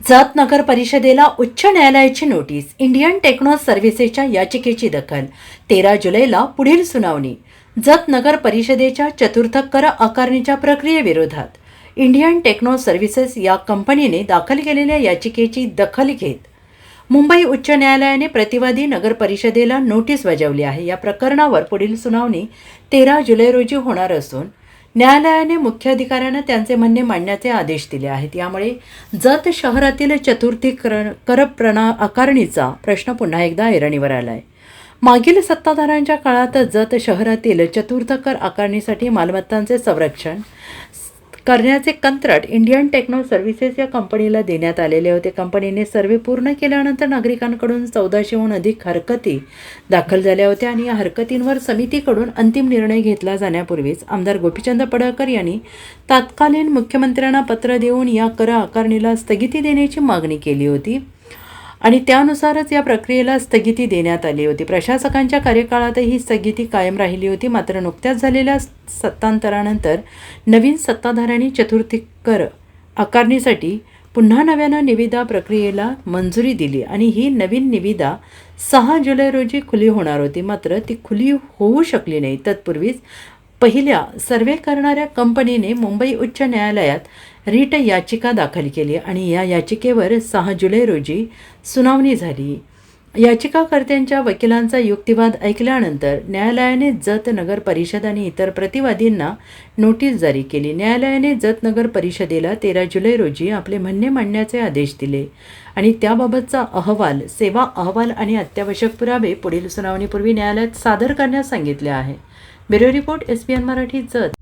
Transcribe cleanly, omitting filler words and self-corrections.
जत नगर परिषदेला उच्च न्यायालयाची नोटीस. इंडियन टेक्नो सर्व्हिसेसच्या याचिकेची दखल. 13 जुलैला पुढील सुनावणी. जत नगर परिषदेच्या चतुर्थ कर आकारणीच्या प्रक्रियेविरोधात इंडियन टेक्नो सर्व्हिसेस या कंपनीने दाखल केलेल्या याचिकेची दखल घेत मुंबई उच्च न्यायालयाने प्रतिवादी नगर परिषदेला नोटीस बजावली आहे. या प्रकरणावर पुढील सुनावणी 13 जुलै रोजी होणार असून न्यायालयाने मुख्याधिकाऱ्यांना त्यांचे म्हणणे मांडण्याचे आदेश दिले आहेत. यामुळे जत शहरातील चतुर्थी कर आकारणीचा प्रश्न पुन्हा एकदा ऐरणीवर आला आहे. मागील सत्ताधाऱ्यांच्या काळात जत शहरातील चतुर्थ कर आकारणीसाठी मालमत्तांचे संरक्षण करण्याचे कंत्राट इंडियन टेक्नो सर्व्हिसेस या कंपनीला देण्यात आलेले होते. कंपनीने सर्वे पूर्ण केल्यानंतर नागरिकांकडून 1400हून अधिक हरकती दाखल झाल्या होत्या आणि या हरकतींवर समितीकडून अंतिम निर्णय घेतला जाण्यापूर्वीच आमदार गोपीचंद पडळकर यांनी तत्कालीन मुख्यमंत्र्यांना पत्र देऊन या कर आकारणीला स्थगिती देण्याची मागणी केली होती आणि त्यानुसारच या प्रक्रियेला स्थगिती देण्यात आली होती. प्रशासकांच्या कार्यकाळातही ही स्थगिती कायम राहिली होती. मात्र नुकत्याच झालेल्या सत्तांतरानंतर नवीन सत्ताधाऱ्यांनी चतुर्थी कर आकारणीसाठी पुन्हा नव्यानं निविदा प्रक्रियेला मंजुरी दिली आणि ही नवीन निविदा 6 जुलै रोजी खुली होणार होती. मात्र ती खुली होऊ शकली नाही. तत्पूर्वीच पहिल्या सर्वे करणाऱ्या कंपनीने मुंबई उच्च न्यायालयात रिट याचिका दाखल केली आणि या याचिकेवर 6 जुलै रोजी सुनावणी झाली. याचिकाकर्त्यांच्या वकिलांचा युक्तिवाद ऐकल्यानंतर न्यायालयाने जत नगर परिषद आणि इतर प्रतिवादींना नोटीस जारी केली. न्यायालयाने जत नगर परिषदेला 13 जुलै रोजी आपले म्हणणे मांडण्याचे आदेश दिले आणि त्याबाबतचा अहवाल, सेवा अहवाल आणि अत्यावश्यक पुरावे पुढील सुनावणीपूर्वी न्यायालयात सादर करण्यास सांगितले आहे. Bureau report, SBN Marathi, Jat.